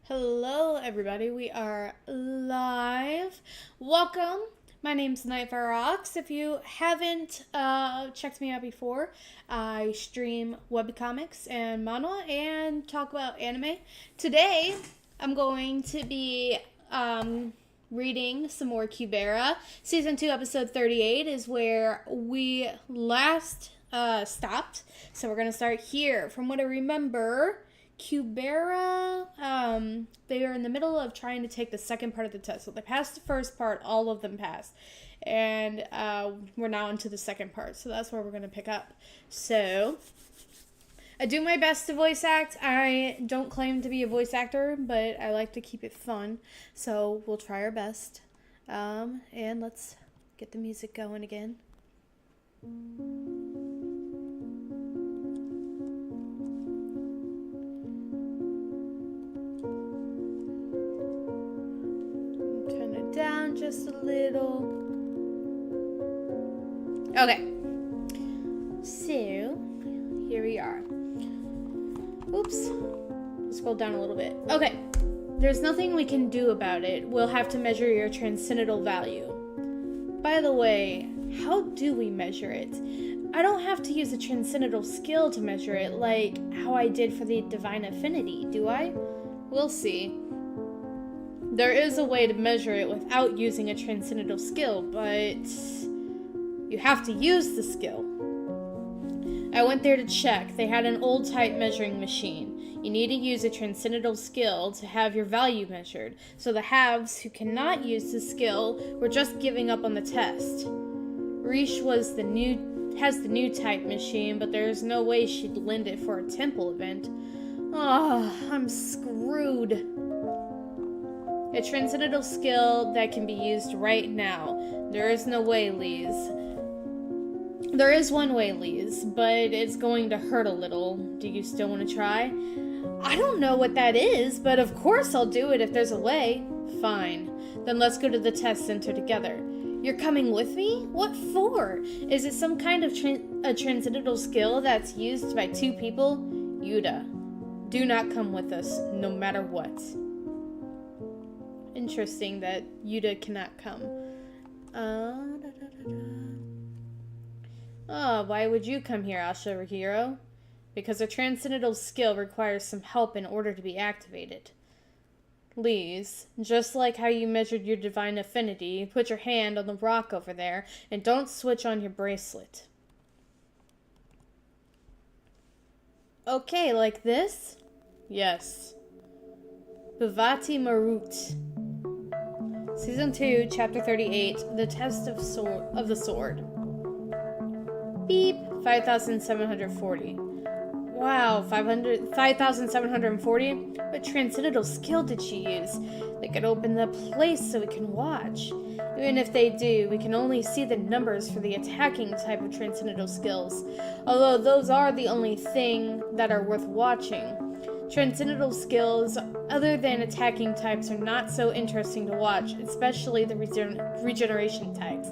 Hello, everybody. We are live. Welcome. My name's Nightfarox. If you haven't checked me out before, I stream webcomics and manga and talk about anime. Today, I'm going to be reading some more Kubera. Season 2, episode 38 is where we last stopped. So we're going to start here. From what I remember, Kubera, they are in the middle of trying to take the second part of the test. So they passed the first part, all of them passed. And we're now into the second part. So that's where we're going to pick up. So I do my best to voice act. I don't claim to be a voice actor, but I like to keep it fun. So we'll try our best. And let's get the music going again. Down just a little. Okay. So, here we are. Oops. Scroll down a little bit. Okay. There's nothing we can do about it. We'll have to measure your transcendental value. By the way, how do we measure it? I don't have to use a transcendental skill to measure it like how I did for the divine affinity, do I? We'll see. There is a way to measure it without using a transcendental skill, but you have to use the skill. I went there to check. They had an old type measuring machine. You need to use a transcendental skill to have your value measured. So the halves who cannot use the skill were just giving up on the test. Rish has the new type machine, but there is no way she'd lend it for a temple event. Oh, I'm screwed. A transcendental skill that can be used right now. There is no way, Lise. There is one way, Lise, but it's going to hurt a little. Do you still want to try? I don't know what that is, but of course I'll do it if there's a way. Fine. Then let's go to the test center together. You're coming with me? What for? Is it some kind of a transcendental skill that's used by two people? Yuta, do not come with us, no matter what. Interesting that Yuta cannot come. Why would you come here, Asha Hero? Because a transcendental skill requires some help in order to be activated. Lise, just like how you measured your divine affinity, put your hand on the rock over there and don't switch on your bracelet. Okay, like this? Yes. Bhavati Marut. Season 2, Chapter 38, The Test of the Sword. Beep, 5,740. Wow, 5,740? What transcendental skill did she use? They could open the place so we can watch. Even if they do, we can only see the numbers for the attacking type of transcendental skills. Although those are the only thing that are worth watching. Transcendental skills, other than attacking types, are not so interesting to watch, especially the regeneration types.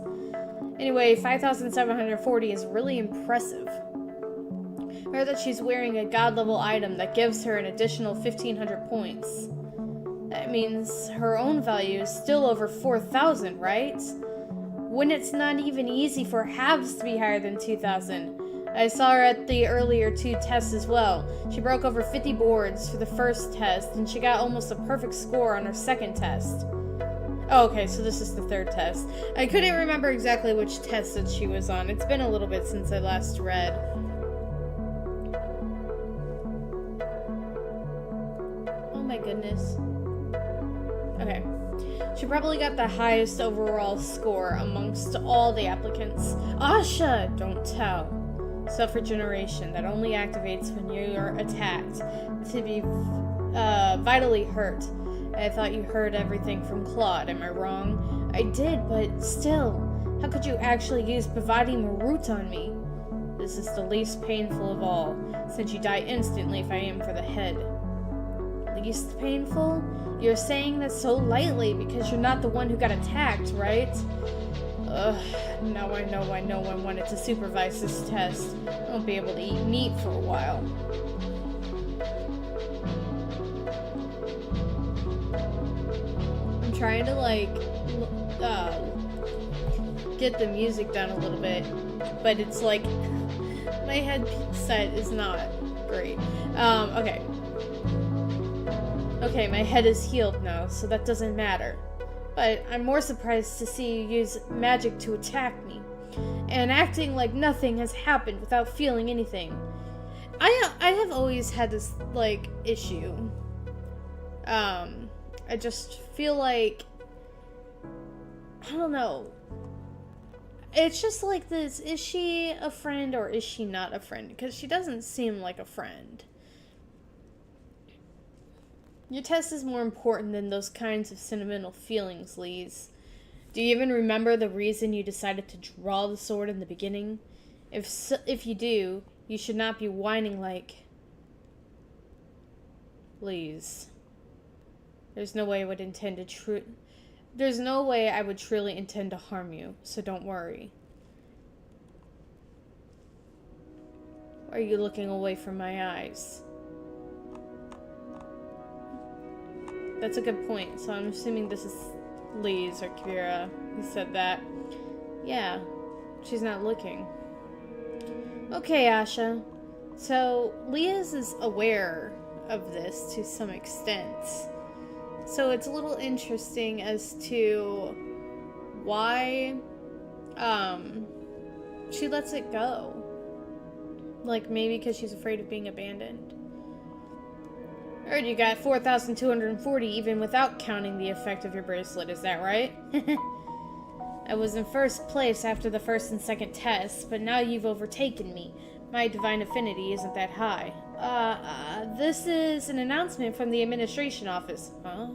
Anyway, 5,740 is really impressive. I heard that she's wearing a god-level item that gives her an additional 1,500 points. That means her own value is still over 4,000, right? When it's not even easy for halves to be higher than 2,000. I saw her at the earlier two tests as well. She broke over 50 boards for the first test, and she got almost a perfect score on her second test. Oh, okay, so this is the third test. I couldn't remember exactly which test that she was on. It's been a little bit since I last read. Oh my goodness. Okay. She probably got the highest overall score amongst all the applicants. Asha! Don't tell. Self-regeneration that only activates when you are attacked to be vitally hurt. I thought you heard everything from Claude, am I wrong? I did, but still, how could you actually use Bhavati Marut on me? This is the least painful of all, since you die instantly if I aim for the head. Least painful? You're saying that so lightly because you're not the one who got attacked, right? Ugh, now I know why no one wanted to supervise this test. I won't be able to eat meat for a while. trying to, like, get the music down a little bit, but it's like, my headset is not great. Okay. Okay, my head is healed now, so that doesn't matter. But I'm more surprised to see you use magic to attack me, and acting like nothing has happened without feeling anything. I have always had this, like, issue. I just feel like, I don't know. It's just like this, is she a friend or is she not a friend? Because she doesn't seem like a friend. Your test is more important than those kinds of sentimental feelings, Lise. Do you even remember the reason you decided to draw the sword in the beginning? If you do, you should not be whining like... Lise. There's no way I would truly intend to harm you, so don't worry. Why are you looking away from my eyes? That's a good point, so I'm assuming this is Lise or Kubera who said that. Yeah, she's not looking. Okay, Asha. So, Lise is aware of this to some extent. So it's a little interesting as to why she lets it go. Like, maybe because she's afraid of being abandoned. I heard you got 4,240 even without counting the effect of your bracelet, is that right? I was in first place after the first and second tests, but now you've overtaken me. My divine affinity isn't that high. This is an announcement from the administration office. Huh?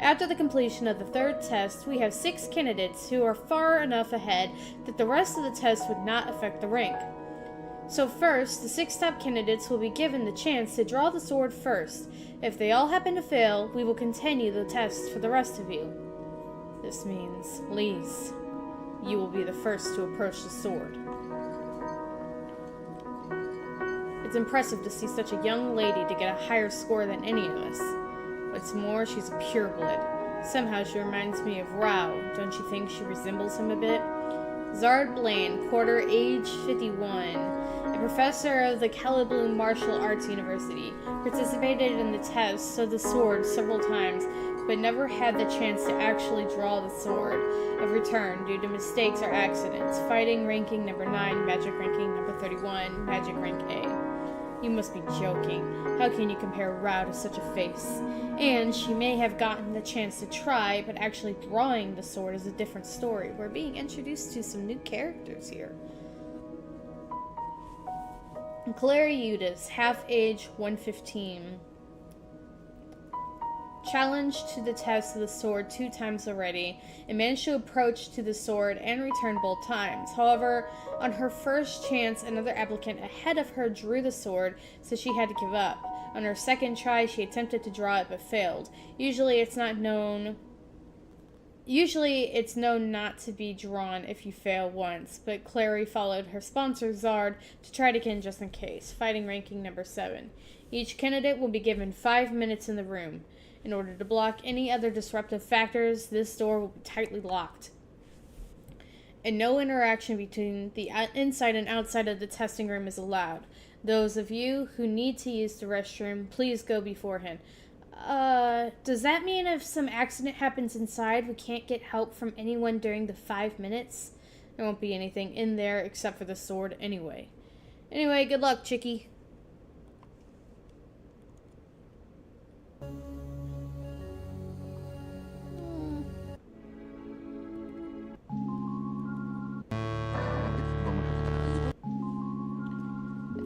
After the completion of the third test, we have 6 candidates who are far enough ahead that the rest of the test would not affect the rank. So first, the 6 top candidates will be given the chance to draw the sword first. If they all happen to fail, we will continue the test for the rest of you. This means, Lise, you will be the first to approach the sword. It's impressive to see such a young lady to get a higher score than any of us. What's more, she's a pureblood. Somehow she reminds me of Rao. Don't you think she resembles him a bit? Zard Blaine, quarter, age 51, a professor of the Calibloom Martial Arts University, participated in the test of the sword several times, but never had the chance to actually draw the sword of return due to mistakes or accidents. Fighting ranking number 9, magic ranking number 31, magic rank A. You must be joking. How can you compare Rao to such a face? And she may have gotten the chance to try, but actually drawing the sword is a different story. We're being introduced to some new characters here. Claire Eudes, half age 115. Challenged to the test of the sword 2 times already, and managed to approach to the sword and return both times. However, on her first chance, another applicant ahead of her drew the sword, so she had to give up. On her second try, she attempted to draw it but failed. Usually it's known not to be drawn if you fail once, but Clary followed her sponsor Zard to try it again just in case. Fighting ranking number 7. Each candidate will be given 5 minutes in the room. In order to block any other disruptive factors, this door will be tightly locked. And no interaction between the inside and outside of the testing room is allowed. Those of you who need to use the restroom, please go beforehand. Does that mean if some accident happens inside, we can't get help from anyone during the 5 minutes? There won't be anything in there except for the sword anyway. Anyway, good luck, chickie.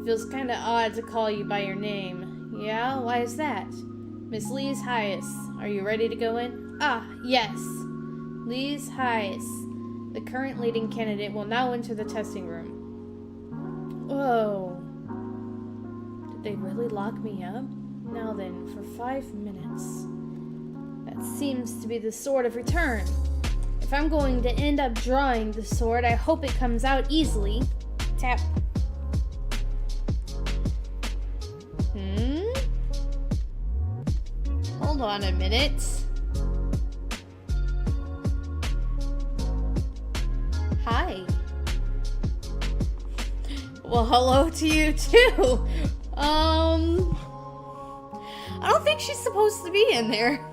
Feels kinda odd to call you by your name. Yeah, why is that? Miss Lise Hayes, are you ready to go in? Ah, yes. Lise Hayes, the current leading candidate, will now enter the testing room. Whoa. Did they really lock me up? Now then, for 5 minutes. That seems to be the sword of return. If I'm going to end up drawing the sword, I hope it comes out easily. Tap. Hold on a minute. Well, hello to you too. I don't think she's supposed to be in there.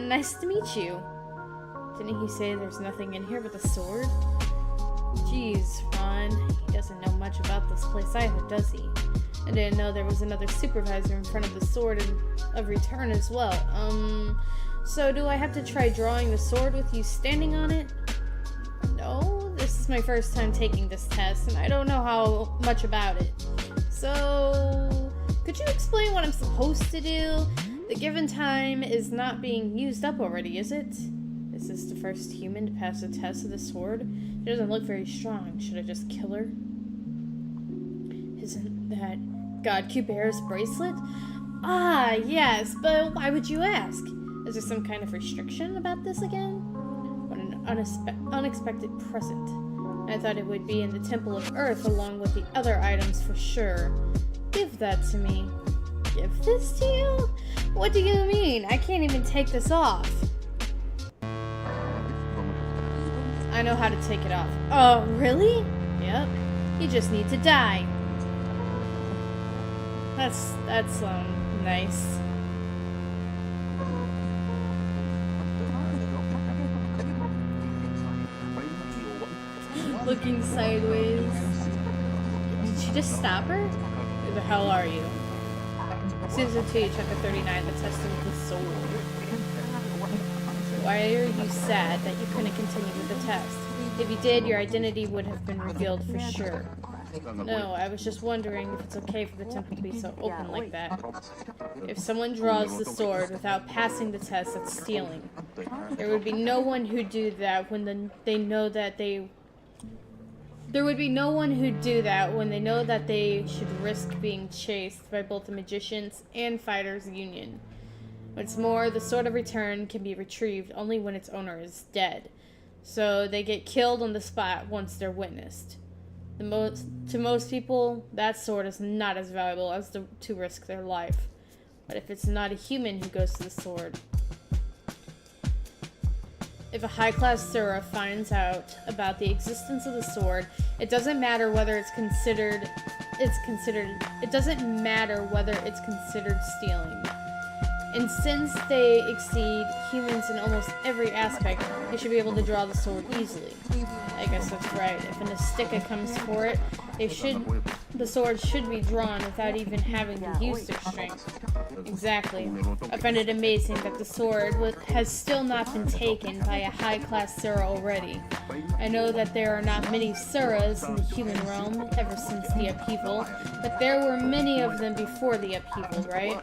Nice to meet you. Didn't he say there's nothing in here but the sword? Jeez, Ron. He doesn't know much about this place either, does he? I didn't know there was another supervisor in front of the sword of return as well. So do I have to try drawing the sword with you standing on it? No, this is my first time taking this test, and I don't know how much about it. So, could you explain what I'm supposed to do? The given time is not being used up already, is it? Is this the first human to pass the test of the sword? She doesn't look very strong. Should I just kill her? Isn't that God Kubera's bracelet? Ah, yes, but why would you ask? Is there some kind of restriction about this again? What an unexpected present. I thought it would be in the Temple of Earth along with the other items for sure. Give that to me. Give this to you? What do you mean? I can't even take this off. I know how to take it off. Oh, really? Yep. You just need to die. That's nice. Looking sideways. Did she just stop her? Who the hell are you? Susan 2, chapter 39, the test of the soul. Why are you sad that you couldn't continue with the test? If you did, your identity would have been revealed for sure. No, I was just wondering if it's okay for the temple to be so open like that. If someone draws the sword without passing the test, that's stealing. There would be no one who'd do that when they know that they... There would be no one who'd do that when they know that they should risk being chased by both the Magicians and Fighters Union. What's more, the Sword of Return can be retrieved only when its owner is dead. So they get killed on the spot once they're witnessed. To most people, that sword is not as valuable as to risk their life. But if it's not a human who goes to the sword... If a high-class Sura finds out about the existence of the sword, it doesn't matter whether it's considered stealing. And since they exceed humans in almost every aspect, they should be able to draw the sword easily. I guess that's right. If an Astika comes for it, the sword should be drawn without even having to use their strength. Exactly. I find it amazing that the sword has still not been taken by a high-class Sura already. I know that there are not many Suras in the human realm ever since the upheaval, but there were many of them before the upheaval, right?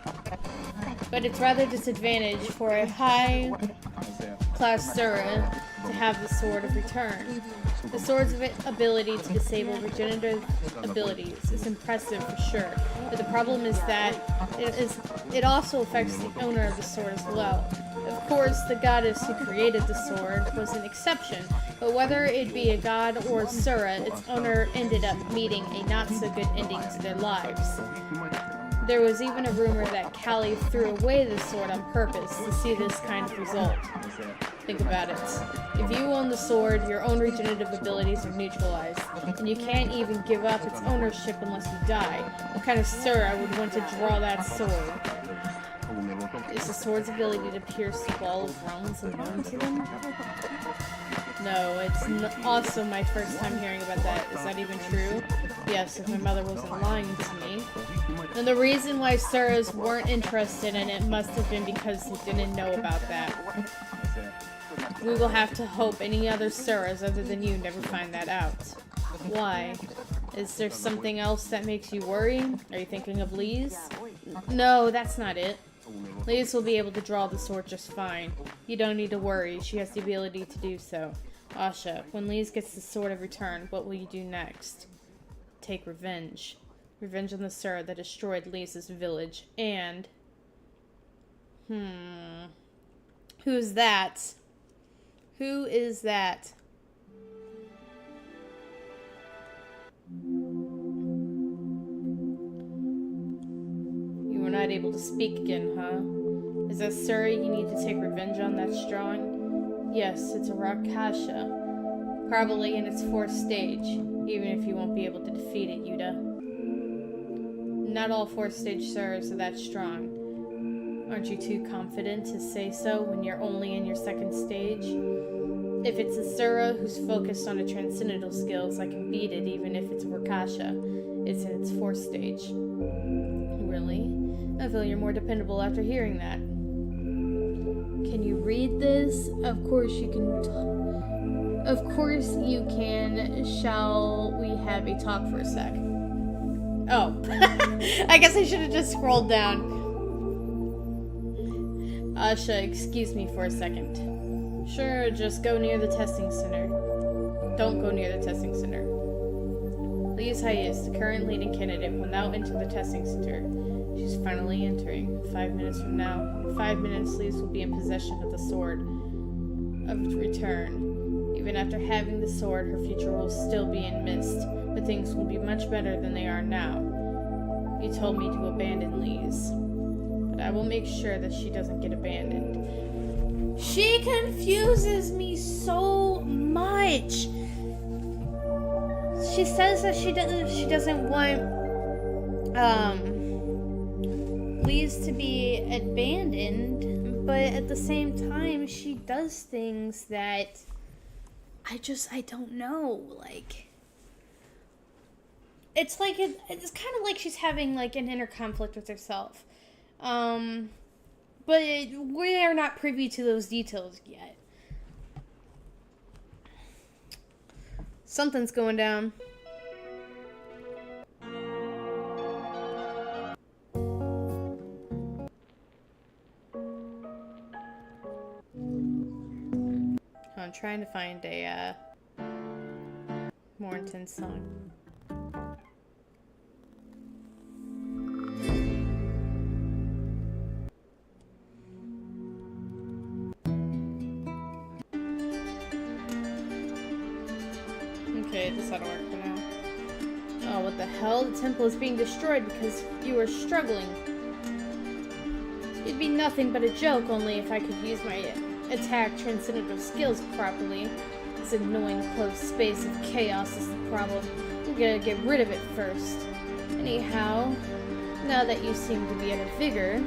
But it's rather disadvantage for a high-class Sura to have the Sword of Return. The sword's ability to disable regenerative abilities is impressive for sure, but the problem is that it also affects the owner of the sword as well. Of course, the goddess who created the sword was an exception, but whether it be a god or Sura, its owner ended up meeting a not-so-good ending to their lives. There was even a rumor that Callie threw away the sword on purpose to see this kind of result. Think about it. If you own the sword, your own regenerative abilities are neutralized, and you can't even give up its ownership unless you die. What kind of Sura would want to draw that sword? Is the sword's ability to pierce the wall of realms unknown to them? No, it's also my first time hearing about that. Is that even true? Yes, if my mother wasn't lying to me. And the reason why Suras weren't interested in it must have been because they didn't know about that. We will have to hope any other Suras other than you never find that out. Why? Is there something else that makes you worry? Are you thinking of Lise? No, that's not it. Lise will be able to draw the sword just fine. You don't need to worry, she has the ability to do so. Asha, when Lise gets the Sword of Return, what will you do next? Take revenge. Revenge on the Sura that destroyed Lisa's village, and... Who's that? Who is that? You were not able to speak again, huh? Is that Sura you need to take revenge on that's drawing? Yes, it's a Rakasha. Probably in its 4th stage, even if you won't be able to defeat it, Yuta. Not all 4th stage Suras are that strong. Aren't you too confident to say so when you're only in your 2nd stage? If it's a Sura who's focused on a transcendental skills, I can beat it even if it's a Rakasha. It's in its 4th stage. Really? I feel you're more dependable after hearing that. Can you read this? Of course you can. Of course you can. Shall we have a talk for a sec? Oh. I guess I should have just scrolled down. Asha, excuse me for a second. Sure, just go near the testing center. Don't go near the testing center. Liz Hayes, the current leading candidate, will now enter the testing center. She's finally entering. 5 minutes from now. In 5 minutes, Liz will be in possession of the sword of return. Even after having the sword, her future will still be in mist, but things will be much better than they are now. You told me to abandon Liz, but I will make sure that she doesn't get abandoned. She confuses me so much. She says that she doesn't want Liz to be abandoned, but at the same time she does things that I don't know, like it's kind of like she's having like an inner conflict with herself. But we are not privy to those details yet. Something's going down. I'm trying to find a more intense song. Okay, this ought to work for now. Oh, what the hell? The temple is being destroyed because you are struggling. It'd be nothing but a joke, only if I could use my attack transcendental skills properly. This annoying closed space of chaos is the problem. I'm gonna get rid of it first. Anyhow, now that you seem to be at a vigor,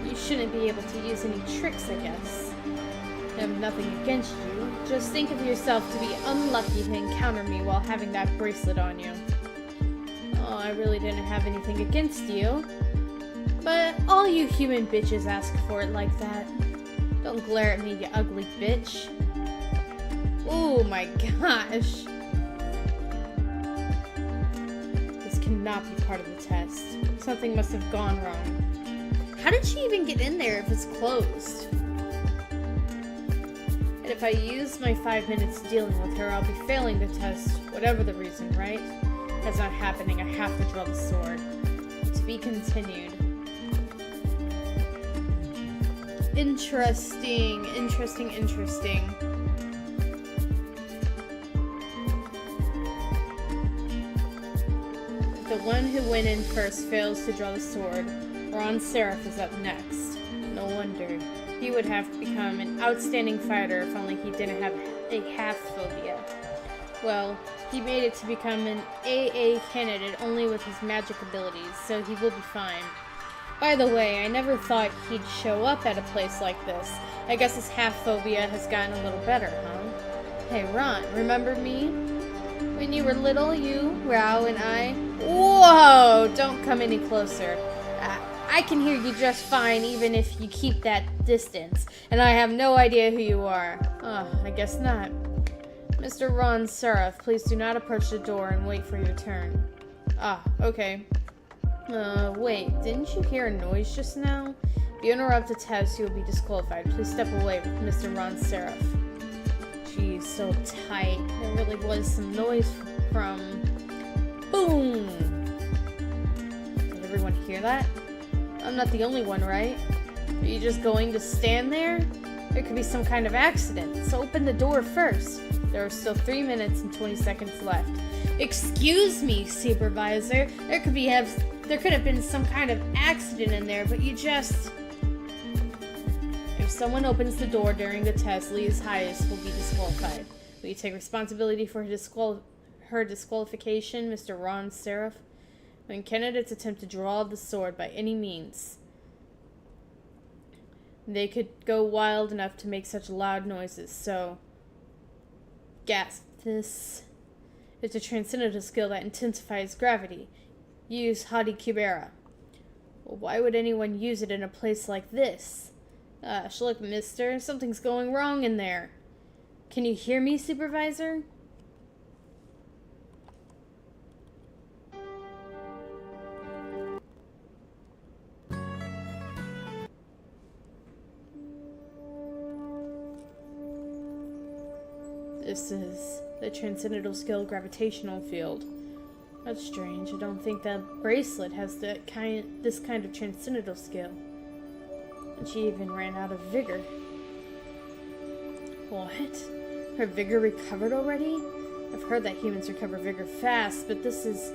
you shouldn't be able to use any tricks, I guess. I have nothing against you. Just think of yourself to be unlucky to encounter me while having that bracelet on you. Oh, I really didn't have anything against you. But all you human bitches ask for it like that. Don't glare at me, you ugly bitch. Oh my gosh. This cannot be part of the test. Something must have gone wrong. How did she even get in there if it's closed? And if I use my 5 minutes dealing with her, I'll be failing the test, whatever the reason, right? That's not happening. I have to draw the sword. To be continued. Interesting. The one who went in first fails to draw the sword. Ron Seraph is up next. No wonder. He would have become an outstanding fighter if only he didn't have a half phobia. Well, he made it to become an AA candidate only with his magic abilities, so he will be fine. By the way, I never thought he'd show up at a place like this. I guess his half phobia has gotten a little better, huh? Hey, Ron, remember me? When you were little, you, Rao, and I... Whoa! Don't come any closer. I can hear you just fine even if you keep that distance, and I have no idea who you are. Oh, I guess not. Mr. Ron Seraph, please do not approach the door and wait for your turn. Ah, okay. Wait, didn't you hear a noise just now? If you interrupt the test, you will be disqualified. Please step away, Mr. Ron Seraph. Jeez, so tight. There really was some noise from... Boom! Did everyone hear that? I'm not the only one, right? Are you just going to stand there? There could be some kind of accident, so open the door first. There are still 3 minutes and 20 seconds left. Excuse me, supervisor. There could have been some kind of accident in there, but you just... If someone opens the door during the test, Lee's highest will be disqualified. Will you take responsibility for her disqualification, Mr. Ron Seraph? When candidates attempt to draw the sword by any means, they could go wild enough to make such loud noises, so... Gasp. This is a transcendental skill that intensifies gravity. Use Hadi Kubera. Well, why would anyone use it in a place like this? Look, mister, something's going wrong in there. Can you hear me, Supervisor? This is the transcendental skill gravitational field. That's strange. I don't think that bracelet has this kind of transcendental skill. And she even ran out of vigor. What? Her vigor recovered already? I've heard that humans recover vigor fast, but this is...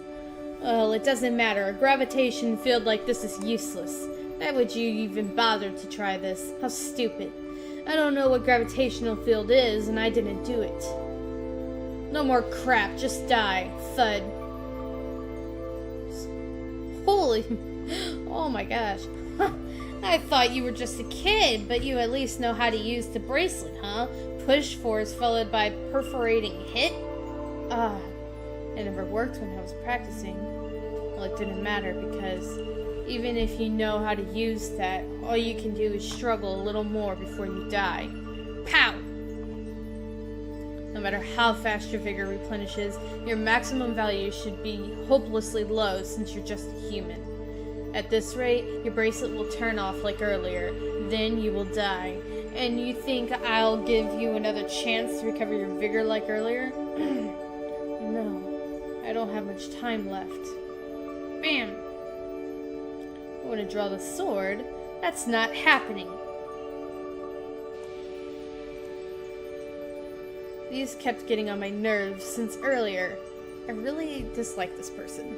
Well, it doesn't matter. A gravitation field like this is useless. Why would you even bother to try this? How stupid. I don't know what gravitational field is, and I didn't do it. No more crap, just die. Thud. Holy... Oh my gosh. I thought you were just a kid, but you at least know how to use the bracelet, huh? Push force followed by perforating hit? It never worked when I was practicing. Well, it didn't matter because even if you know how to use that, all you can do is struggle a little more before you die. Pow! No matter how fast your vigor replenishes, your maximum value should be hopelessly low since you're just a human. At this rate, your bracelet will turn off like earlier, then you will die. And you think I'll give you another chance to recover your vigor like earlier? No, I don't have much time left. Bam! I want to draw the sword. That's not happening. These kept getting on my nerves since earlier. I really dislike this person.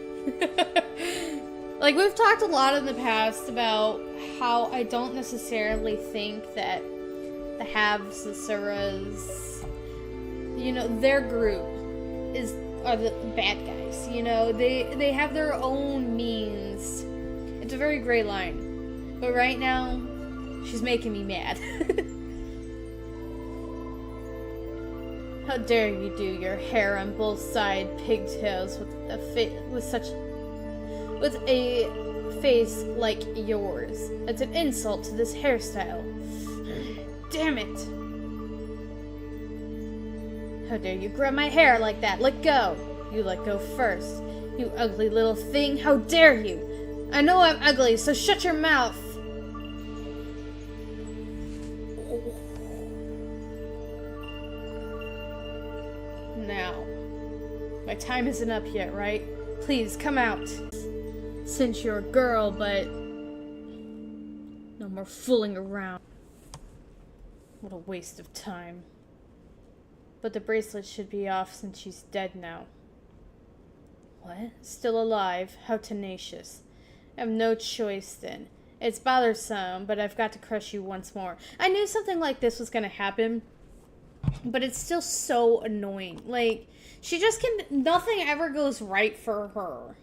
Like, we've talked a lot in the past about how I don't necessarily think that the Havs, the Suras, you know, their group are the bad guys, you know? They have their own means. It's a very gray line. But right now, she's making me mad. How dare you do your hair on both side pigtails with a face like yours. That's an insult to this hairstyle. Damn it. How dare you grab my hair like that? Let go. You let go first. You ugly little thing. How dare you? I know I'm ugly, so shut your mouth. Now. My time isn't up yet, right? Please, come out. Since you're a girl, but no more fooling around. What a waste of time. But the bracelet should be off since she's dead now. What? Still alive? How tenacious. I have no choice then. It's bothersome, but I've got to crush you once more. I knew something like this was going to happen, but it's still so annoying. Like, she just can... Nothing ever goes right for her.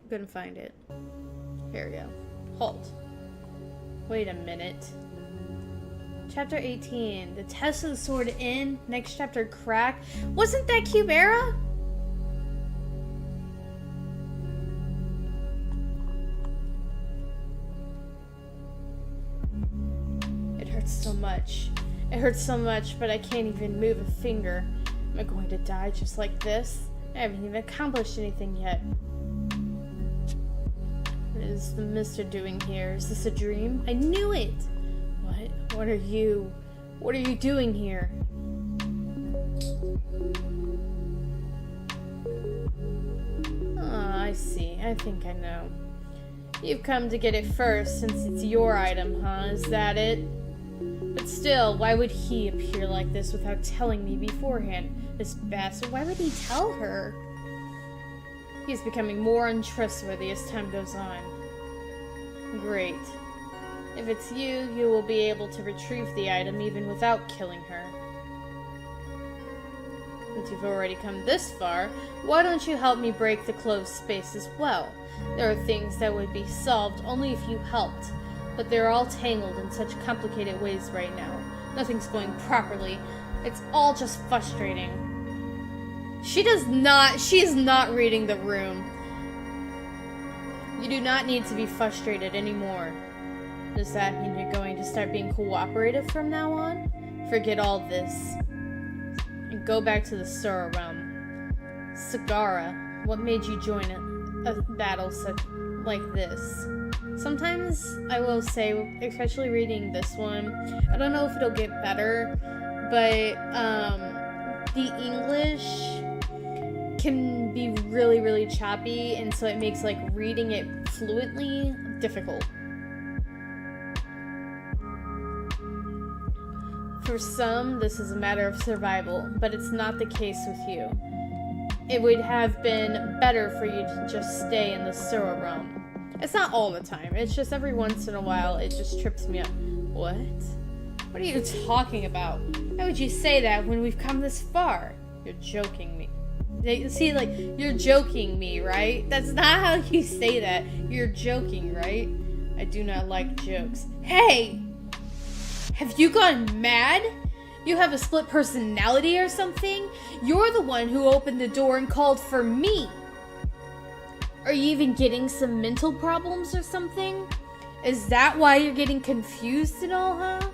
Couldn't find it. Here we go. Halt. Wait a minute. Chapter 18. The test of the sword in. Next chapter, crack. Wasn't that Kubera? It hurts so much. It hurts so much, but I can't even move a finger. Am I going to die just like this? I haven't even accomplished anything yet. What is the mister doing here? Is this a dream? I knew it! What? What are you? What are you doing here? Ah, I see. I think I know. You've come to get it first, since it's your item, huh? Is that it? But But still, why would he appear like this without telling me beforehand? This bastard, why would he tell her? He's becoming more untrustworthy as time goes on. Great. If it's you, you will be able to retrieve the item even without killing her. Since you've already come this far, why don't you help me break the closed space as well? There are things that would be solved only if you helped, but they're all tangled in such complicated ways right now. Nothing's going properly. It's all just frustrating. She is not reading the room. You do not need to be frustrated anymore. Does that mean you're going to start being cooperative from now on? Forget all this. And go back to the Sura realm. Sagara, what made you join a battle such like this? Sometimes, I will say, especially reading this one, I don't know if it'll get better, but the English can be really, really choppy, and so it makes like reading it fluently difficult. For some, this is a matter of survival, but it's not the case with you. It would have been better for you to just stay in the Sura realm. It's not all the time, it's just every once in a while it just trips me up. What? What are you talking about? How would you say that when we've come this far? You're joking me. See, like, you're joking me, right? That's not how you say that. You're joking, right? I do not like jokes. Hey! Have you gone mad? You have a split personality or something? You're the one who opened the door and called for me. Are you even getting some mental problems or something? Is that why you're getting confused and all, huh?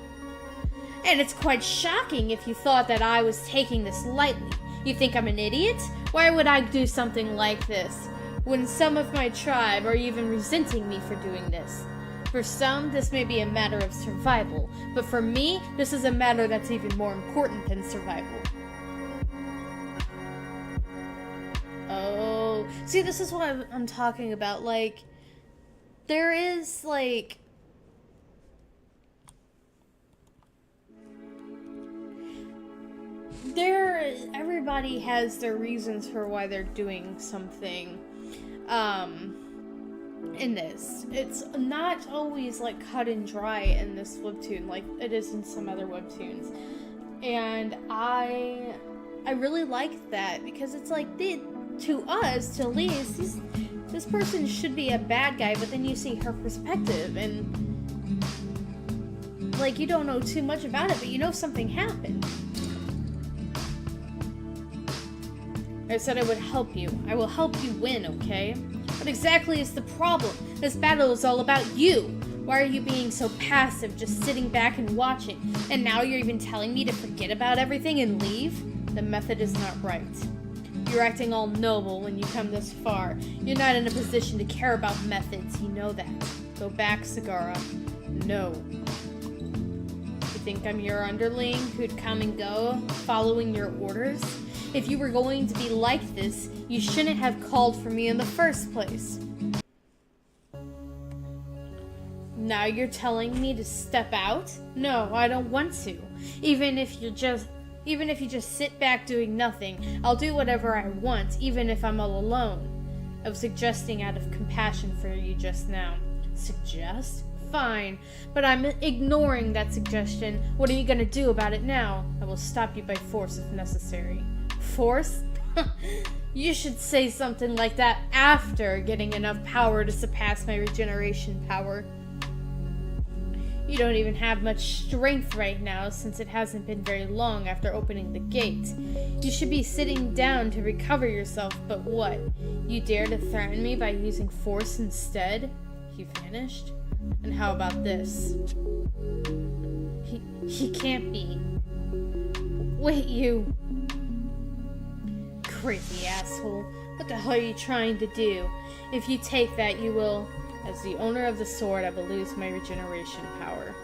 And it's quite shocking if you thought that I was taking this lightly. You think I'm an idiot? Why would I do something like this? When some of my tribe are even resenting me for doing this. For some, this may be a matter of survival, but for me, this is a matter that's even more important than survival. Oh, see, this is what I'm talking about. Like, there is, like, everybody has their reasons for why they're doing something, in this. It's not always, like, cut and dry in this webtoon, like it is in some other webtoons. And I really like that, because it's like, to us, to Elise, this person should be a bad guy, but then you see her perspective, and, like, you don't know too much about it, but you know something happened. I said I would help you. I will help you win, okay? What exactly is the problem? This battle is all about you. Why are you being so passive, just sitting back and watching? And now you're even telling me to forget about everything and leave? The method is not right. You're acting all noble when you come this far. You're not in a position to care about methods, you know that. Go back, Sagara. No. You think I'm your underling who'd come and go, following your orders? If you were going to be like this, you shouldn't have called for me in the first place. Now you're telling me to step out? No, I don't want to. Even if you just sit back doing nothing, I'll do whatever I want, even if I'm all alone. I was suggesting out of compassion for you just now. Suggest? Fine, but I'm ignoring that suggestion. What are you gonna do about it now? I will stop you by force if necessary. Force? You should say something like that after getting enough power to surpass my regeneration power. You don't even have much strength right now, since it hasn't been very long after opening the gate. You should be sitting down to recover yourself, but what? You dare to threaten me by using force instead? He vanished? And how about this? He can't be. Wait, you... Crazy asshole. What the hell are you trying to do? If you take that, you will... As the owner of the sword, I will lose my regeneration power.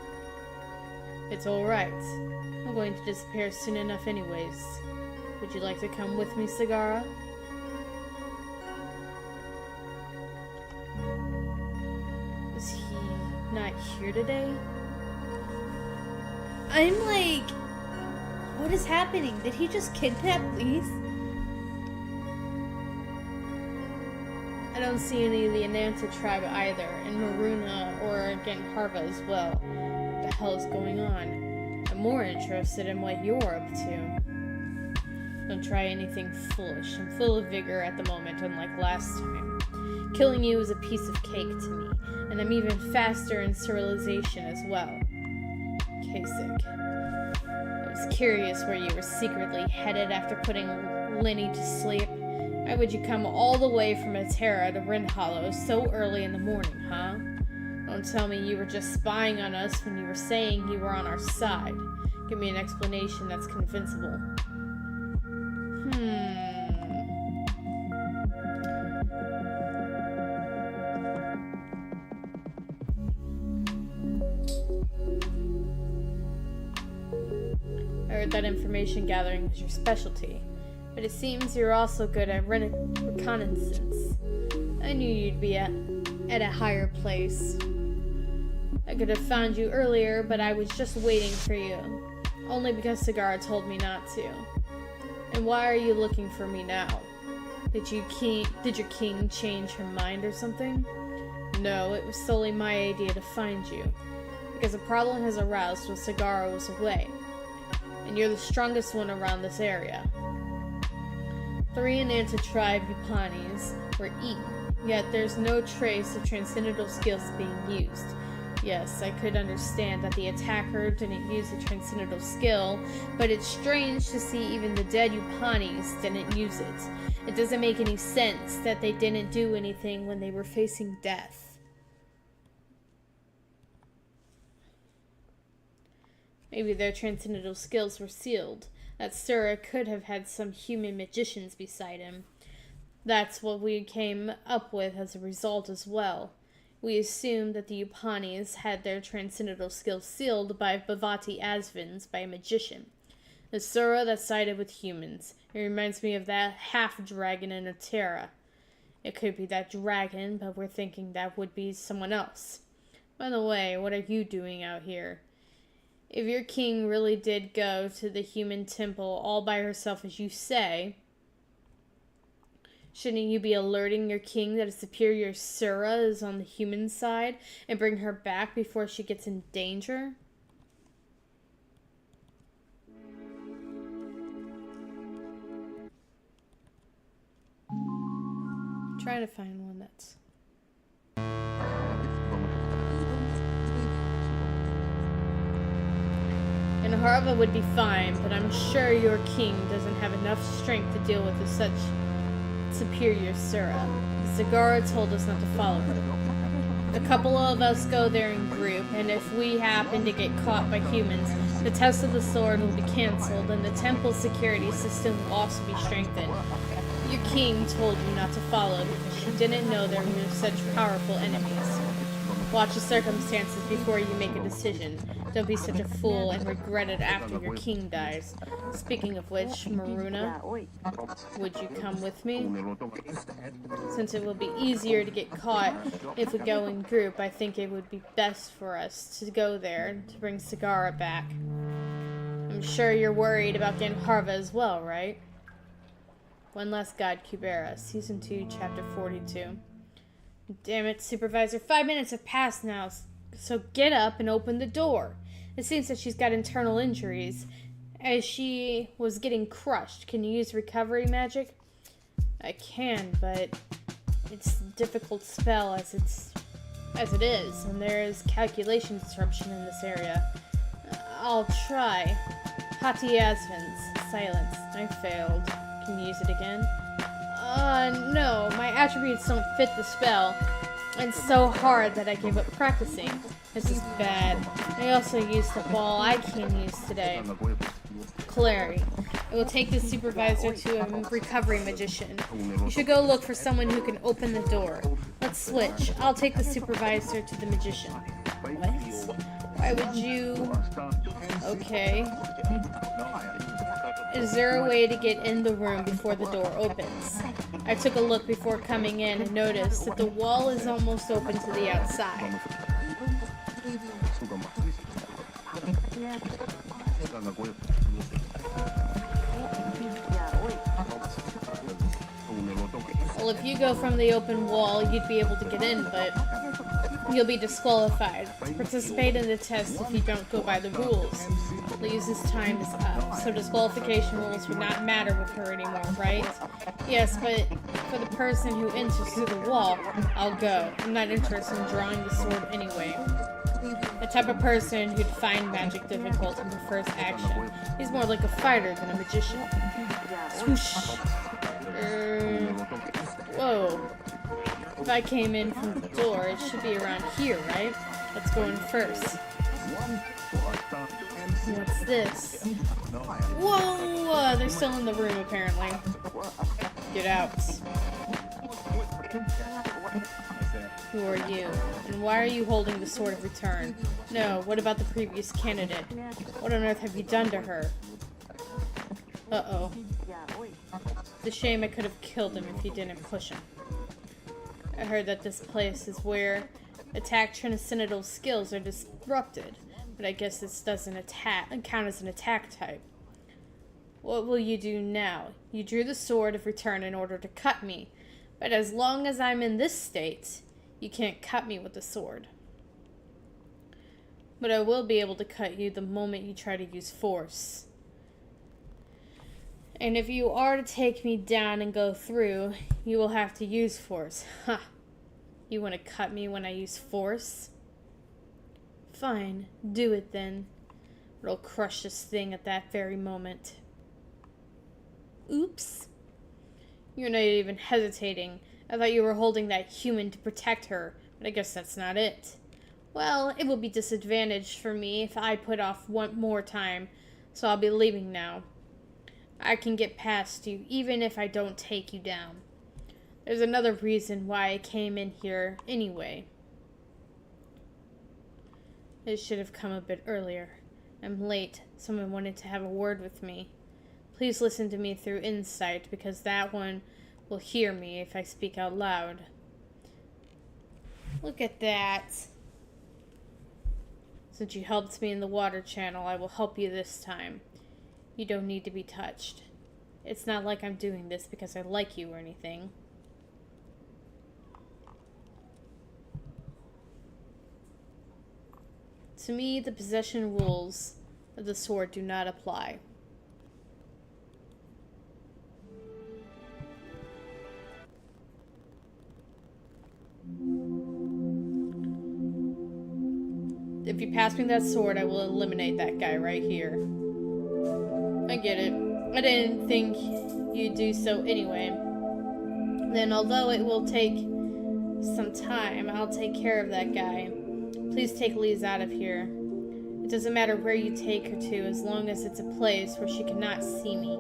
It's alright. I'm going to disappear soon enough anyways. Would you like to come with me, Sagara? Is he not here today? I'm like, what is happening? Did he just kidnap Lise? I don't see any of the Ananta tribe either, and Maruna or Harva as well. What the hell is going on? I'm more interested in what you're up to. Don't try anything foolish. I'm full of vigor at the moment, unlike last time. Killing you is a piece of cake to me, and I'm even faster in sterilization as well. Kasich. I was curious where you were secretly headed after putting Lenny to sleep. Why would you come all the way from Atera to Rin Hollow so early in the morning, huh? Don't tell me you were just spying on us when you were saying you were on our side. Give me an explanation that's convincible. I heard that information gathering was your specialty. But it seems you're also good at reconnaissance. I knew you'd be at a higher place. I could have found you earlier, but I was just waiting for you. Only because Sagara told me not to. And why are you looking for me now? Did your king change her mind or something? No, it was solely my idea to find you. Because a problem has aroused while Sagara was away. And you're the strongest one around this area. 3 Ananta tribe Yupanis were eaten, yet there's no trace of transcendental skills being used. Yes, I could understand that the attacker didn't use the transcendental skill, but it's strange to see even the dead Yupanis didn't use it. It doesn't make any sense that they didn't do anything when they were facing death. Maybe their transcendental skills were sealed. That Sura could have had some human magicians beside him. That's what we came up with as a result as well. We assumed that the Yupanis had their transcendental skills sealed by Bhavati Asvins by a magician. The Sura that sided with humans. It reminds me of that half-dragon in Atera. It could be that dragon, but we're thinking that would be someone else. By the way, what are you doing out here? If your king really did go to the human temple all by herself as you say, shouldn't you be alerting your king that a superior Sura is on the human side and bring her back before she gets in danger? I'm trying to find one that's... And Harva would be fine, but I'm sure your king doesn't have enough strength to deal with such superior Sura. Sagara told us not to follow her. A couple of us go there in group, and if we happen to get caught by humans, the test of the sword will be cancelled, and the temple's security system will also be strengthened. Your king told you not to follow because she didn't know there were such powerful enemies. Watch the circumstances before you make a decision. Don't be such a fool and regret it after your king dies. Speaking of which, Maruna, would you come with me? Since it will be easier to get caught if we go in group, I think it would be best for us to go there to bring Sagara back. I'm sure you're worried about getting Harva as well, right? One Last God, Kubera, Season 2, Chapter 42. Damn it, Supervisor. 5 minutes have passed now, so get up and open the door. It seems that she's got internal injuries, as she was getting crushed. Can you use recovery magic? I can, but it's a difficult spell as it is, and there is calculation disruption in this area. I'll try. Hati Asvins. Silence. I failed. Can you use it again? No. My attributes don't fit the spell. It's so hard that I gave up practicing. This is bad. I also used the ball I can use today. Clary. It will take the supervisor to a recovery magician. You should go look for someone who can open the door. Let's switch. I'll take the supervisor to the magician. What? Why would you... Okay. Is there a way to get in the room before the door opens? I took a look before coming in and noticed that the wall is almost open to the outside. Well, if you go from the open wall, you'd be able to get in, but you'll be disqualified. Participate in the test if you don't go by the rules. Lisa's time is up, so disqualification rules would not matter with her anymore, right? Yes, but for the person who enters through the wall, I'll go. I'm not interested in drawing the sword anyway. The type of person who'd find magic difficult and prefers action. He's more like a fighter than a magician. Swoosh. Whoa. If I came in from the door, it should be around here, right? Let's go in first. What's this? Whoa! They're still in the room, apparently. Get out. Who are you? And why are you holding the Sword of Return? No, what about the previous candidate? What on earth have you done to her? Uh-oh. It's a shame I could have killed him if you didn't push him. I heard that this place is where attack transcendental skills are disrupted, but I guess this doesn't count as an attack type. What will you do now? You drew the Sword of Return in order to cut me, but as long as I'm in this state, you can't cut me with the sword. But I will be able to cut you the moment you try to use force. And if you are to take me down and go through, you will have to use force. Ha! You want to cut me when I use force? Fine, do it then. It'll crush this thing at that very moment. Oops. You're not even hesitating. I thought you were holding that human to protect her, but I guess that's not it. Well, it will be disadvantaged for me if I put off one more time, so I'll be leaving now. I can get past you, even if I don't take you down. There's another reason why I came in here anyway. It should have come a bit earlier. I'm late. Someone wanted to have a word with me. Please listen to me through insight, because that one will hear me if I speak out loud. Look at that. Since you helped me in the water channel, I will help you this time. You don't need to be touched. It's not like I'm doing this because I like you or anything. To me, the possession rules of the sword do not apply. If you pass me that sword, I will eliminate that guy right here. I get it. I didn't think you'd do so anyway. Then, although it will take some time, I'll take care of that guy. Please take Lise out of here. It doesn't matter where you take her to, as long as it's a place where she cannot see me.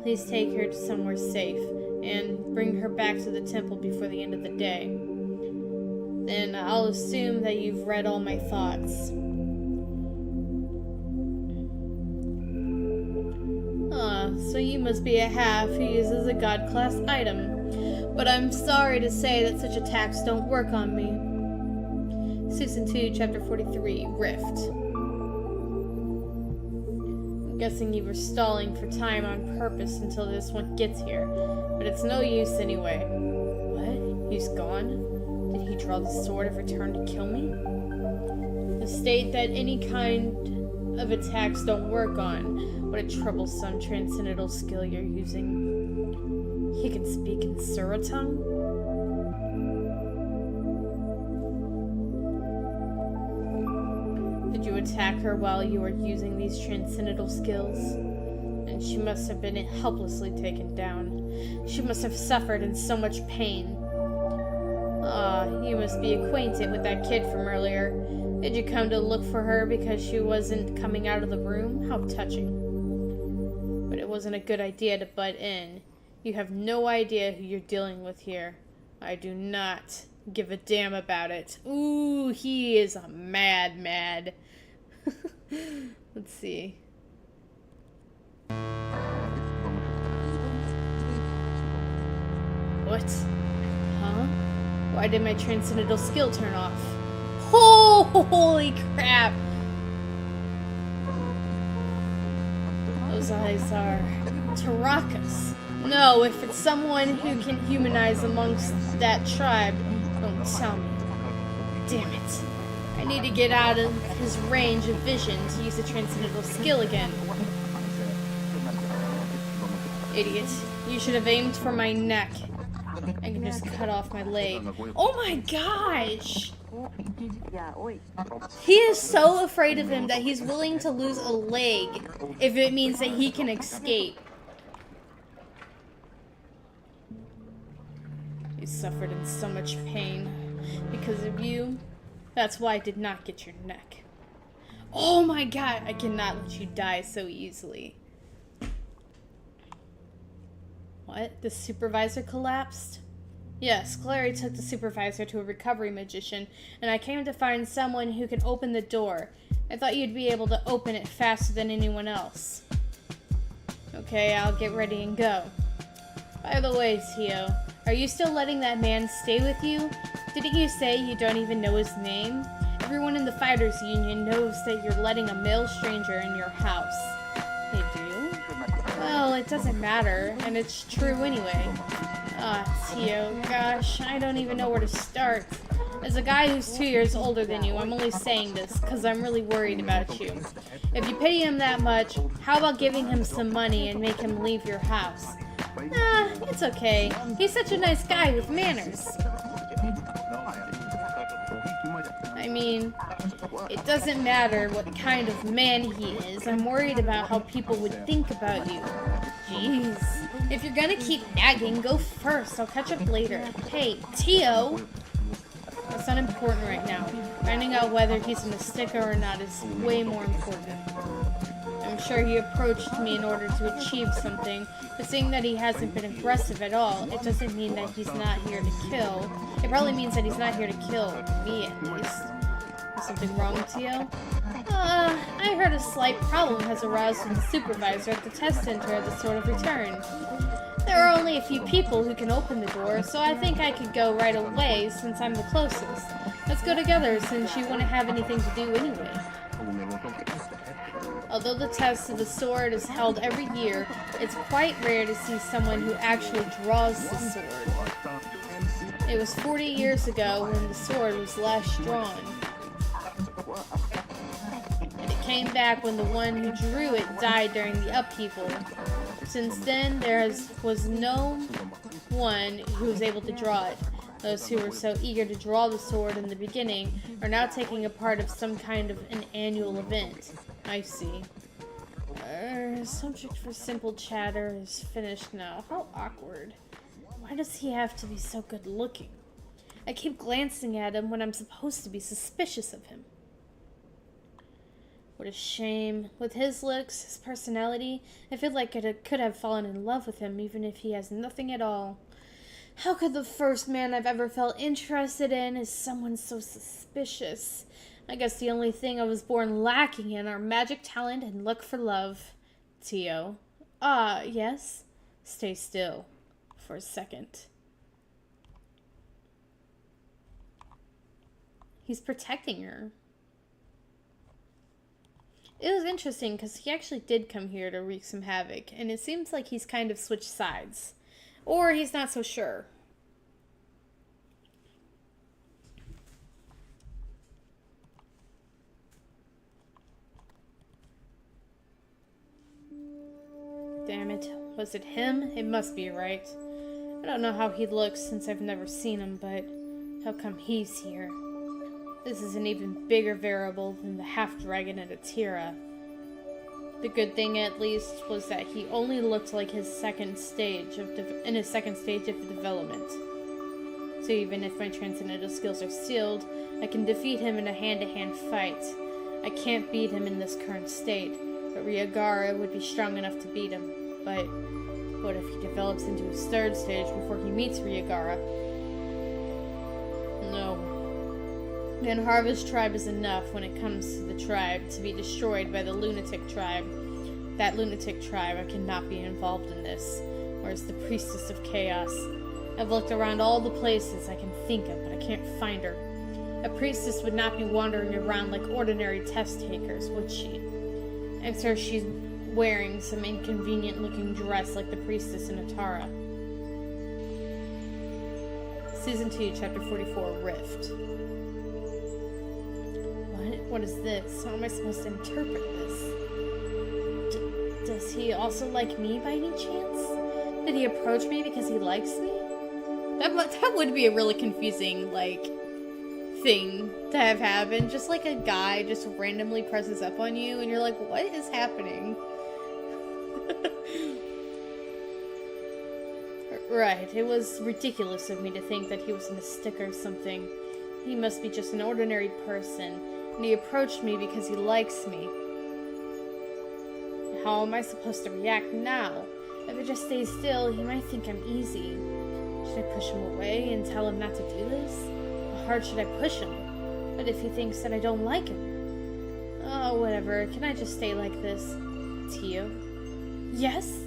Please take her to somewhere safe, and bring her back to the temple before the end of the day. Then I'll assume that you've read all my thoughts. So you must be a half who uses a god-class item. But I'm sorry to say that such attacks don't work on me. Season 2, Chapter 43, Rift. I'm guessing you were stalling for time on purpose until this one gets here. But it's no use anyway. What? He's gone? Did he draw the Sword of Return to kill me? The state that any kind of attacks don't work on. What a troublesome transcendental skill you're using. He can speak in Suratung? Did you attack her while you were using these transcendental skills? And she must have been helplessly taken down. She must have suffered in so much pain. Ah, you must be acquainted with that kid from earlier. Did you come to look for her because she wasn't coming out of the room? How touching. But it wasn't a good idea to butt in. You have no idea who you're dealing with here. I do not give a damn about it. Ooh, he is a mad. Let's see. What? Huh? Why did my transcendental skill turn off? Holy crap! Those eyes are Tarakas. No, if it's someone who can humanize amongst that tribe, don't tell me. Damn it. I need to get out of his range of vision to use the transcendental skill again. Idiot. You should have aimed for my neck. I can just cut off my leg. Oh my gosh! He is so afraid of him that he's willing to lose a leg if it means that he can escape. You suffered in so much pain because of you. That's why I did not get your neck. Oh my god, I cannot let you die so easily. What? The supervisor collapsed? Yes, Clary took the supervisor to a recovery magician, and I came to find someone who can open the door. I thought you'd be able to open it faster than anyone else. Okay, I'll get ready and go. By the way, Tio, are you still letting that man stay with you? Didn't you say you don't even know his name? Everyone in the Fighters Union knows that you're letting a male stranger in your house. They do? Well, it doesn't matter, and it's true anyway. Tio, gosh, I don't even know where to start. As a guy who's 2 years older than you, I'm only saying this because I'm really worried about you. If you pity him that much, how about giving him some money and make him leave your house? It's okay. He's such a nice guy with manners. I mean, it doesn't matter what kind of man he is. I'm worried about how people would think about you. Jeez. If you're gonna keep nagging, go first. I'll catch up later. Hey, Tio! That's not important right now. Finding out whether he's in the sticker or not is way more important. I'm sure he approached me in order to achieve something, but seeing that he hasn't been aggressive at all, it doesn't mean that he's not here to kill. It probably means that he's not here to kill me, at least. Is something wrong, Tio? I heard a slight problem has aroused in the supervisor at the test center at the sort of return. There are only a few people who can open the door, so I think I could go right away since I'm the closest. Let's go together since you wouldn't have anything to do anyway. Although the test of the sword is held every year, it's quite rare to see someone who actually draws the sword. It was 40 years ago when the sword was last drawn. And it came back when the one who drew it died during the upheaval. Since then, was no one who was able to draw it. Those who were so eager to draw the sword in the beginning are now taking a part of some kind of an annual event. I see. Subject for simple chatter is finished now. How awkward. Why does he have to be so good looking? I keep glancing at him when I'm supposed to be suspicious of him. What a shame. With his looks, his personality, I feel like I could have fallen in love with him even if he has nothing at all. How could the first man I've ever felt interested in is someone so suspicious? I guess the only thing I was born lacking in are magic talent and luck for love. Tio. Yes? Stay still. For a second. He's protecting her. It was interesting because he actually did come here to wreak some havoc, and it seems like he's kind of switched sides. Or he's not so sure. Damn it. Was it him? It must be, right? I don't know how he looks since I've never seen him, but how come he's here? This is an even bigger variable than the half-dragon at Atira. The good thing, at least, was that he only looked like his second stage of development. So even if my transcendental skills are sealed, I can defeat him in a hand-to-hand fight. I can't beat him in this current state, but Ryagara would be strong enough to beat him. But what if he develops into his third stage before he meets Ryagara? No. Then Harvest Tribe is enough when it comes to the tribe to be destroyed by the Lunatic Tribe. That Lunatic Tribe, I cannot be involved in this. Where's the Priestess of Chaos? I've looked around all the places I can think of, but I can't find her. A priestess would not be wandering around like ordinary test takers, would she? I'm sure she's wearing some inconvenient-looking dress like the priestess in Atara. Season 2, Chapter 44, Rift. What is this? How am I supposed to interpret this? Does he also like me by any chance? Did he approach me because he likes me? That would be a really confusing, like, thing to have happen. Just like a guy just randomly presses up on you and you're like, what is happening? Right, it was ridiculous of me to think that he was a mystic or something. He must be just an ordinary person, and he approached me because he likes me. How am I supposed to react now? If I just stay still, he might think I'm easy. Should I push him away and tell him not to do this? How hard should I push him? What if he thinks that I don't like him? Oh, whatever. Can I just stay like this? Tio? Yes?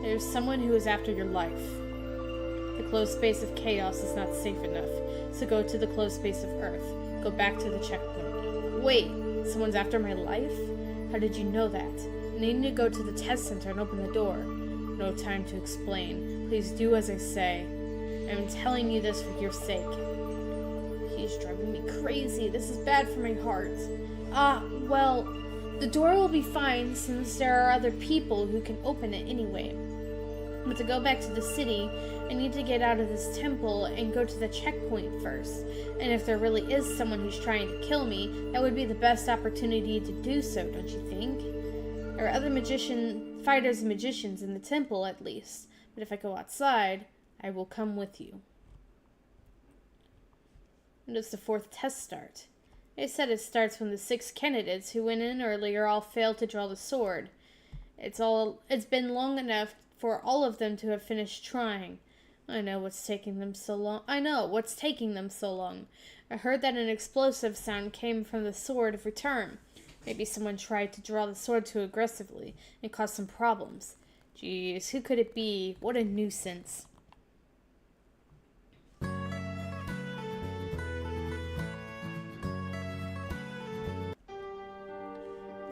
There's someone who is after your life. The closed space of chaos is not safe enough, so go to the closed space of Earth. Go back to the checkpoint. Wait, someone's after my life? How did you know that? I need to go to the test center and open the door. No time to explain. Please do as I say. I'm telling you this for your sake. He's driving me crazy. This is bad for my heart. Well, the door will be fine since there are other people who can open it anyway. But to go back to the city, I need to get out of this temple and go to the checkpoint first. And if there really is someone who's trying to kill me, that would be the best opportunity to do so, don't you think? There are other fighters and magicians in the temple, at least. But if I go outside, I will come with you. When does the 4th test start? They said it starts when the 6 candidates who went in earlier all failed to draw the sword. It's been long enough for all of them to have finished trying. I know what's taking them so long. I heard that an explosive sound came from the sword of return. Maybe someone tried to draw the sword too aggressively and caused some problems. Jeez, who could it be? What a nuisance. I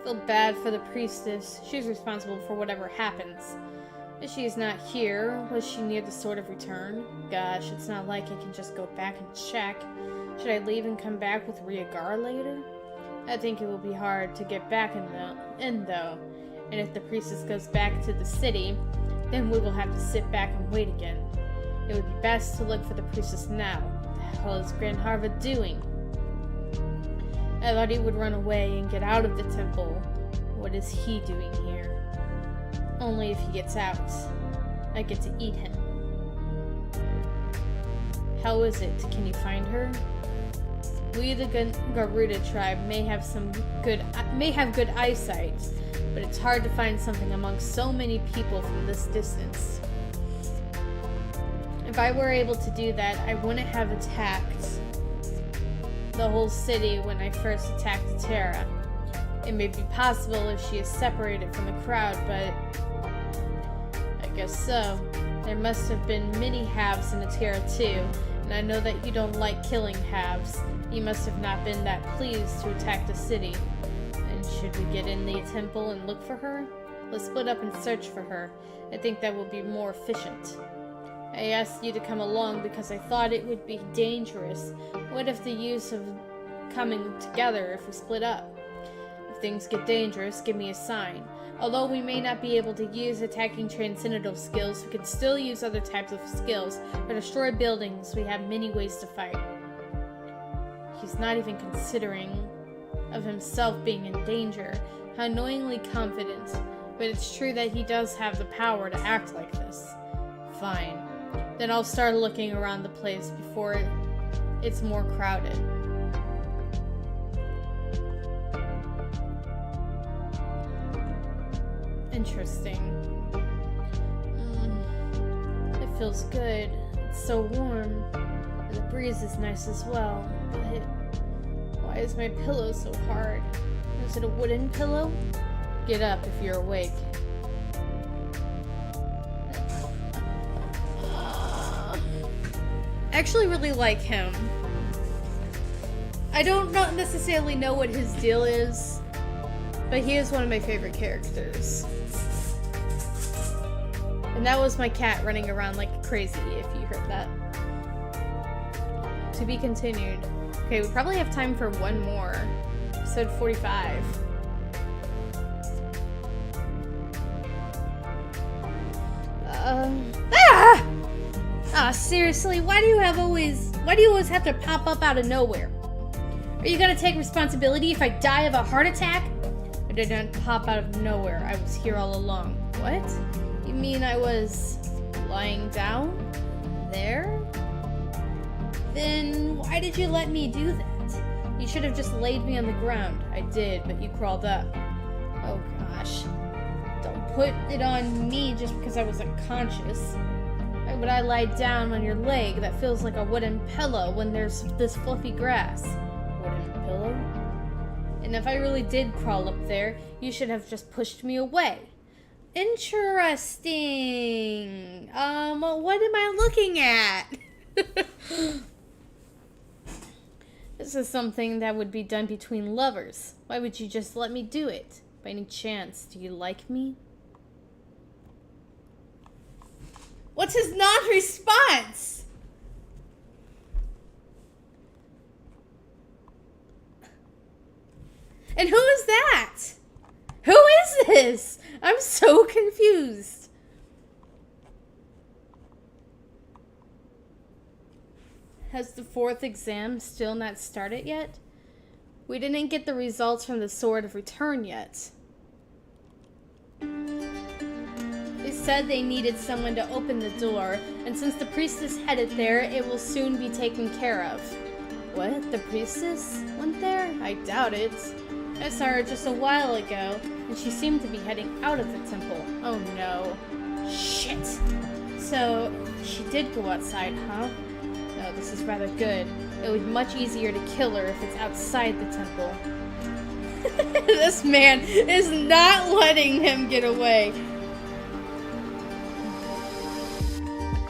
feel bad for the priestess. She's responsible for whatever happens. If she's not here, was she near the sword of return? Gosh, it's not like I can just go back and check. Should I leave and come back with Rhaegar later? I think it will be hard to get back in though. And if the priestess goes back to the city, then we will have to sit back and wait again. It would be best to look for the priestess now. What the hell is Grand Harva doing? I thought he would run away and get out of the temple. What is he doing here? Only if he gets out, I get to eat him. How is it? Can you find her? We, the Garuda tribe, may have good eyesight, but it's hard to find something amongst so many people from this distance. If I were able to do that, I wouldn't have attacked the whole city when I first attacked Terra. It may be possible if she is separated from the crowd, but I guess so. There must have been many halves in Terra too, and I know that you don't like killing halves. You must have not been that pleased to attack the city. And should we get in the temple and look for her? Let's split up and search for her. I think that will be more efficient. I asked you to come along because I thought it would be dangerous. What if the use of coming together if we split up? If things get dangerous, give me a sign. Although we may not be able to use attacking transcendental skills, we can still use other types of skills or destroy buildings. We have many ways to fight. He's not even considering of himself being in danger. How annoyingly confident. But it's true that he does have the power to act like this. Fine. Then I'll start looking around the place before it's more crowded. Interesting. It feels good. It's so warm. And the breeze is nice as well. But why is my pillow so hard? Is it a wooden pillow? Get up if you're awake. I actually really like him. I don't necessarily know what his deal is, But he is one of my favorite characters. And that was my cat running around like crazy, if you heard that. To be continued. Okay, we probably have time for one more. Episode 45. Seriously, why do you always have to pop up out of nowhere? Are you gonna take responsibility if I die of a heart attack? I did not pop out of nowhere. I was here all along. What? You mean I was lying down? There? Then why did you let me do that? You should have just laid me on the ground. I did, but you crawled up. Oh gosh. Don't put it on me just because I was unconscious. Why would I lie down on your leg that feels like a wooden pillow when there's this fluffy grass? Wooden pillow? And if I really did crawl up there, you should have just pushed me away. Interesting. What am I looking at? This is something that would be done between lovers. Why would you just let me do it? By any chance, do you like me? What's his non-response? And who is that? Who is this? I'm so confused. Has the 4th exam still not started yet? We didn't get the results from the Sword of Return yet. They said they needed someone to open the door, and since the priestess headed there, it will soon be taken care of. What? The priestess went there? I doubt it. I saw her just a while ago, and she seemed to be heading out of the temple. Oh no. Shit. So, she did go outside, huh? No, this is rather good. It would be much easier to kill her if it's outside the temple. This man is not letting him get away.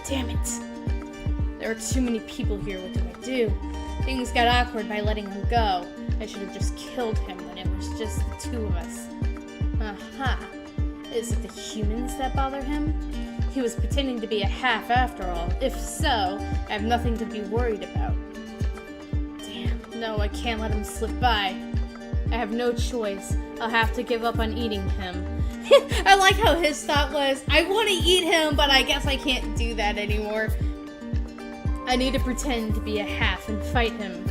Damn it. There are too many people here. What do I do? Things got awkward by letting him go. I should have just killed him when it was just the two of us. Aha. Is it the humans that bother him? He was pretending to be a half after all. If so, I have nothing to be worried about. Damn. No, I can't let him slip by. I have no choice. I'll have to give up on eating him. I like how his thought was, I want to eat him, but I guess I can't do that anymore. I need to pretend to be a half and fight him.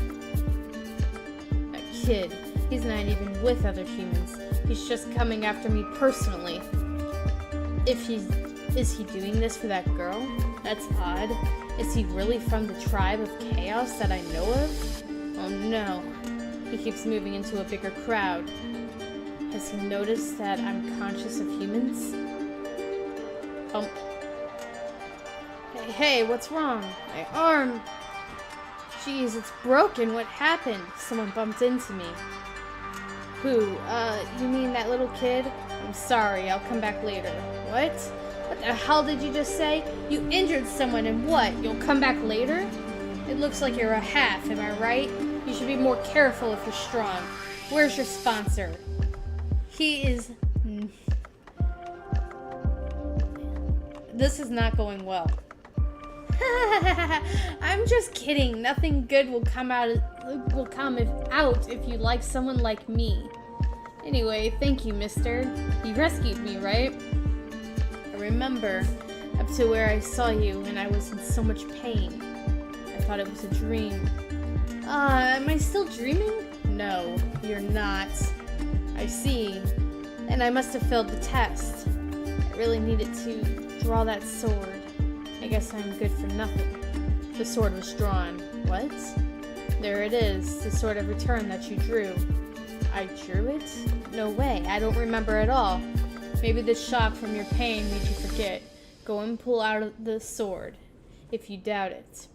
A kid. He's not even with other humans. He's just coming after me personally. Is he doing this for that girl? That's odd. Is he really from the tribe of chaos that I know of? Oh no. He keeps moving into a bigger crowd. Has he noticed that I'm conscious of humans? Hey, what's wrong? My arm. Jeez, it's broken. What happened? Someone bumped into me. Who? You mean that little kid? I'm sorry, I'll come back later. What? What the hell did you just say? You injured someone and what? You'll come back later? It looks like you're a half, am I right? You should be more careful if you're strong. Where's your sponsor? He is... This is not going well. I'm just kidding. Nothing good will come out if you like someone like me. Anyway, thank you, mister. You rescued me, right? I remember up to where I saw you and I was in so much pain. I thought it was a dream. Am I still dreaming? No, you're not. I see. And I must have failed the test. I really needed to draw that sword. I guess I'm good for nothing. The sword was drawn. What? There it is, the Sword of Return that you drew. I drew it? No way, I don't remember at all. Maybe the shock from your pain made you forget. Go and pull out the sword, if you doubt it.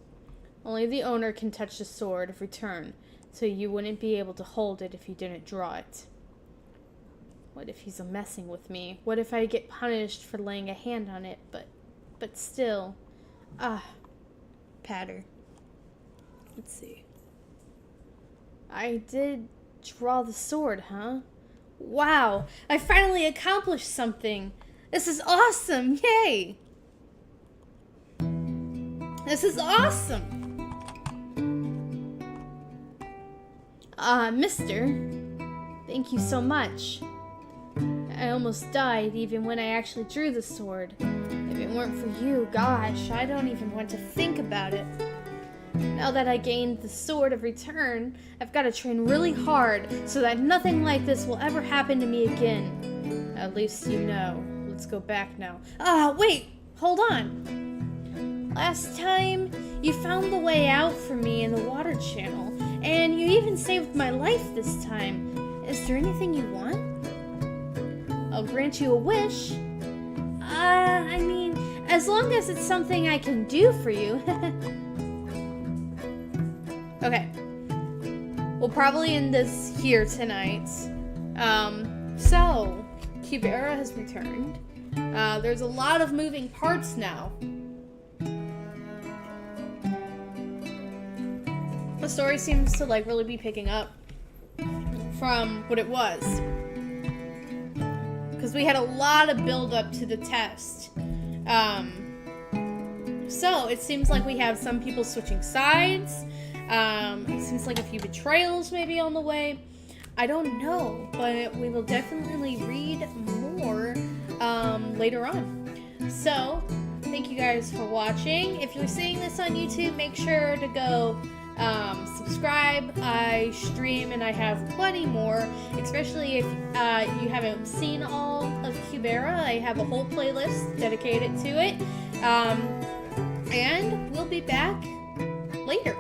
Only the owner can touch the Sword of Return, so you wouldn't be able to hold it if you didn't draw it. What if he's messing with me? What if I get punished for laying a hand on it, but still... patter. Let's see. I did draw the sword, huh? Wow, I finally accomplished something. This is awesome, yay! This is awesome! Mister, thank you so much. I almost died even when I actually drew the sword. If it weren't for you, gosh, I don't even want to think about it. Now that I gained the Sword of Return, I've got to train really hard so that nothing like this will ever happen to me again. At least you know. Let's go back now. Wait! Hold on! Last time, you found the way out for me in the water channel, and you even saved my life this time. Is there anything you want? I'll grant you a wish. I mean, as long as it's something I can do for you. Okay. We'll probably end this here tonight. So, Kubera has returned. There's a lot of moving parts now. The story seems to really be picking up from what it was. Because we had a lot of build up to the test. So it seems like we have some people switching sides. It seems like a few betrayals may be on the way. I don't know, but we will definitely read more later on. So, thank you guys for watching. If you're seeing this on YouTube, make sure to go subscribe. I stream and I have plenty more, especially if you haven't seen all of Kubera. I have a whole playlist dedicated to it. And we'll be back later.